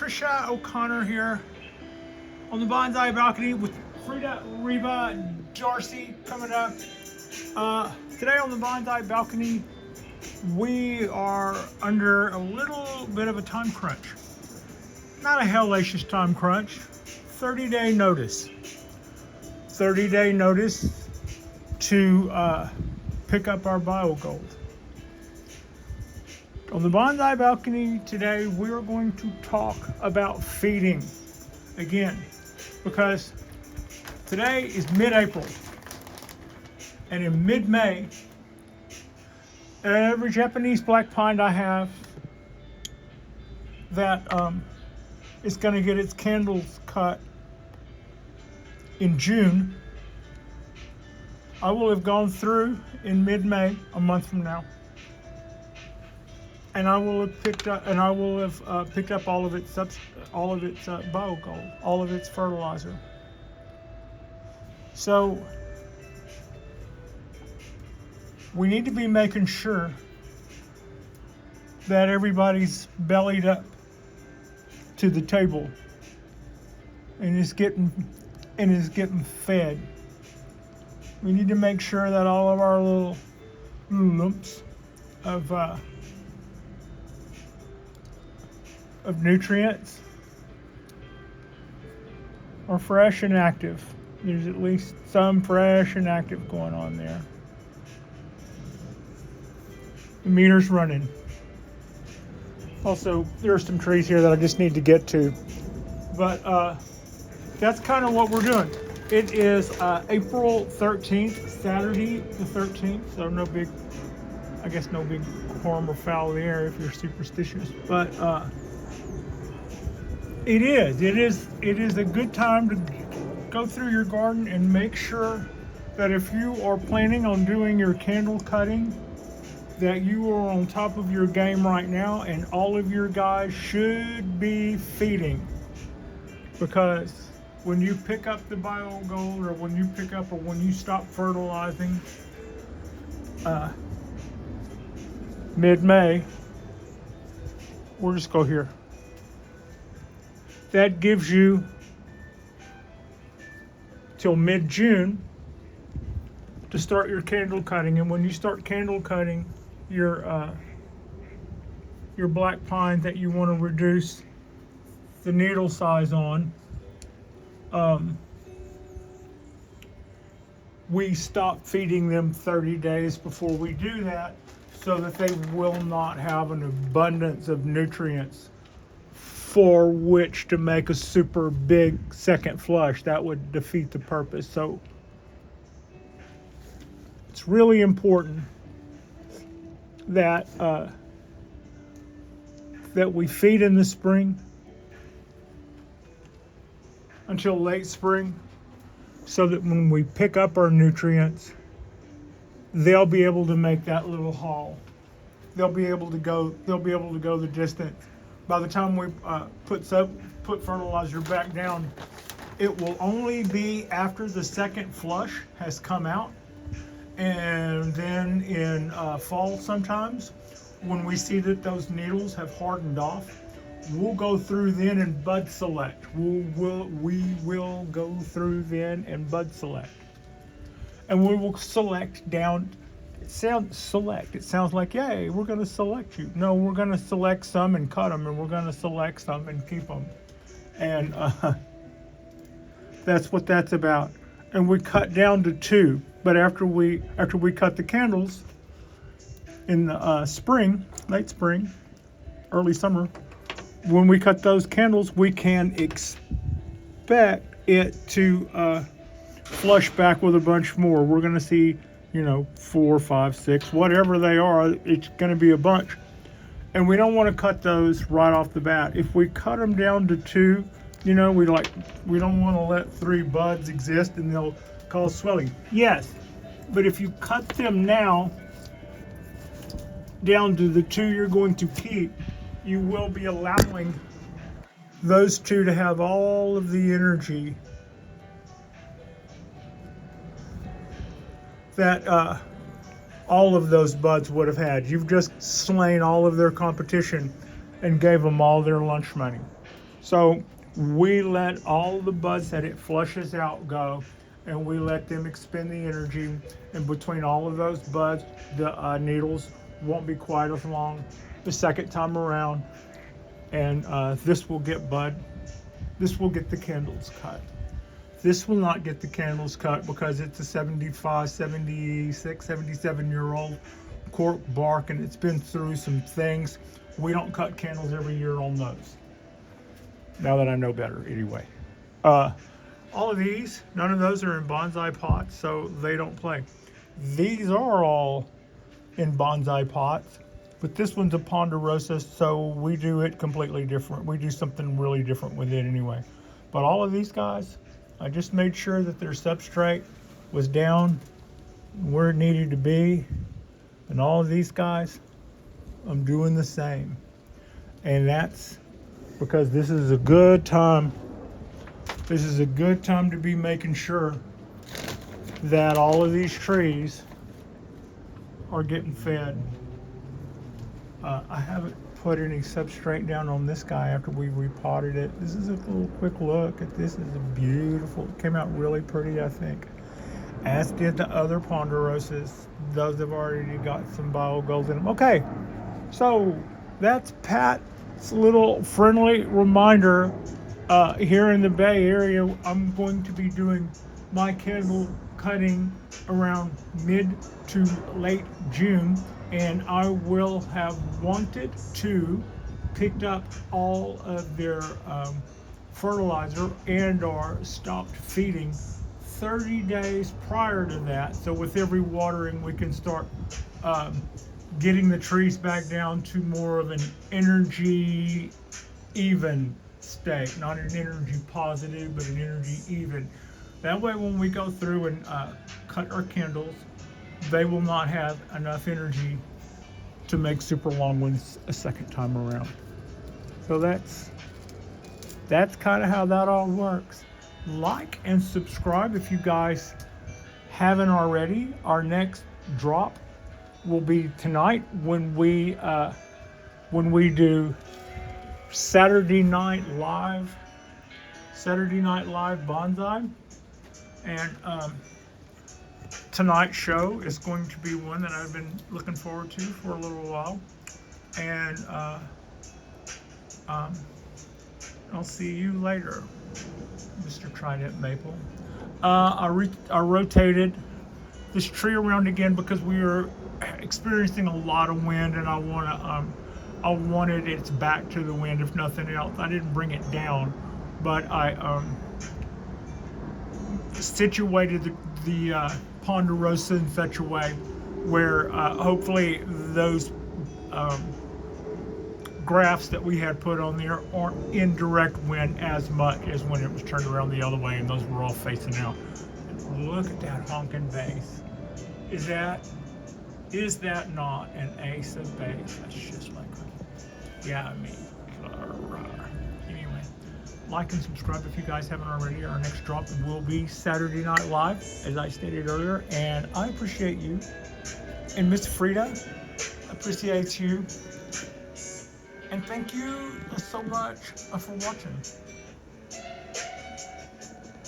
Patricia O'Connor here on the Bonsai balcony with Frida, Reba, and Darcy coming up. Today on the Bonsai balcony, we are under a little bit of a time crunch. Not a hellacious time crunch, 30-day notice. 30-day notice to pick up our biogold. On the Bonsai balcony today, we're going to talk about feeding again, because today is mid-April, and in mid-May, every Japanese black pine I have that is going to get its candles cut in June, I will have gone through in mid-May, a month from now. And I will have picked up all of its biogold, all of its fertilizer. So we need to be making sure that everybody's bellied up to the table and is getting fed. We need to make sure that all of our little lumps of nutrients are fresh and active. There's at least some fresh and active going on there. The meter's running. Also, there are some trees here that I just need to get to. But that's kind of what we're doing. It is April 13th, Saturday the 13th, so no big harm or foul there if you're superstitious. But it is a good time to go through your garden and make sure that if you are planning on doing your candle cutting, that you are on top of your game right now, and all of your guys should be feeding. Because when you pick up the biogold, or when you stop fertilizing mid-May, we'll just go here. That gives you till mid-June to start your candle cutting. And when you start candle cutting your black pine that you want to reduce the needle size on, we stop feeding them 30 days before we do that, so that they will not have an abundance of nutrients for which to make a super big second flush. That would defeat the purpose. So it's really important that that we feed in the spring until late spring, so that when we pick up our nutrients, they'll be able to make that little haul. They'll be able to go the distance. By the time we put fertilizer back down, it will only be after the second flush has come out. And then in fall sometimes, when we see that those needles have hardened off, we'll go through then and bud select. We will go through then and bud select. And we will select down. It sounds like, yay, we're going to select you. No, we're going to select some and cut them, and we're going to select some and keep them. And that's what that's about. And we cut down to 2. But after we cut the candles in the spring, late spring, early summer, when we cut those candles, we can expect it to flush back with a bunch more. We're going to see, 4, 5, 6, whatever they are, it's going to be a bunch. And we don't want to cut those right off the bat. If we cut them down to 2, we don't want to let 3 buds exist and they'll cause swelling. Yes, but if you cut them now down to the 2 you're going to keep, you will be allowing those 2 to have all of the energy that all of those buds would have had. You've just slain all of their competition and gave them all their lunch money. So we let all the buds that it flushes out go, and we let them expend the energy. And between all of those buds, the needles won't be quite as long the second time around. And this will get bud. This will get the candles cut. This will not get the candles cut because it's a 75, 76, 77-year-old cork bark, and it's been through some things. We don't cut candles every year on those. Now that I know better, anyway. All of these, none of those are in bonsai pots, so they don't play. These are all in bonsai pots, but this one's a ponderosa, so we do it completely different. We do something really different with it anyway. But all of these guys, I just made sure that their substrate was down where it needed to be. And all of these guys, I'm doing the same. And that's because this is a good time. This is a good time to be making sure that all of these trees are getting fed. I haven't put any substrate down on this guy after we repotted it. This is a little quick look at this. Is a beautiful. It came out really pretty, I think. As did the other ponderosas. Those have already got some bio-gold in them. Okay, so that's Pat's little friendly reminder. Here in the Bay Area, I'm going to be doing my candle cutting around mid to late June, and I will have wanted to picked up all of their fertilizer and or stopped feeding 30 days prior to that. So with every watering, we can start getting the trees back down to more of an energy even state, not an energy positive, but an energy even. That way, when we go through and cut our candles, they will not have enough energy to make super long ones a second time around. So that's kind of how that all works. Like and subscribe if you guys haven't already. Our next drop will be tonight when we do Saturday Night Live Bonsai, and tonight's show is going to be one that I've been looking forward to for a little while, and I'll see you later, Mr. Trident Maple. I rotated this tree around again because we are experiencing a lot of wind, and I wanted its back to the wind, if nothing else. I didn't bring it down, but I situated the ponderosa in such a way where hopefully those grafts that we had put on there aren't in direct wind as much as when it was turned around the other way and those were all facing out. And look at that honking base. Is that not an ace of base? That's just like, yeah, I mean, anyway, like and subscribe if you guys haven't already. Our next drop will be Saturday Night Live, as I stated earlier, and I appreciate you. And Miss Frida appreciates you. And thank you so much for watching.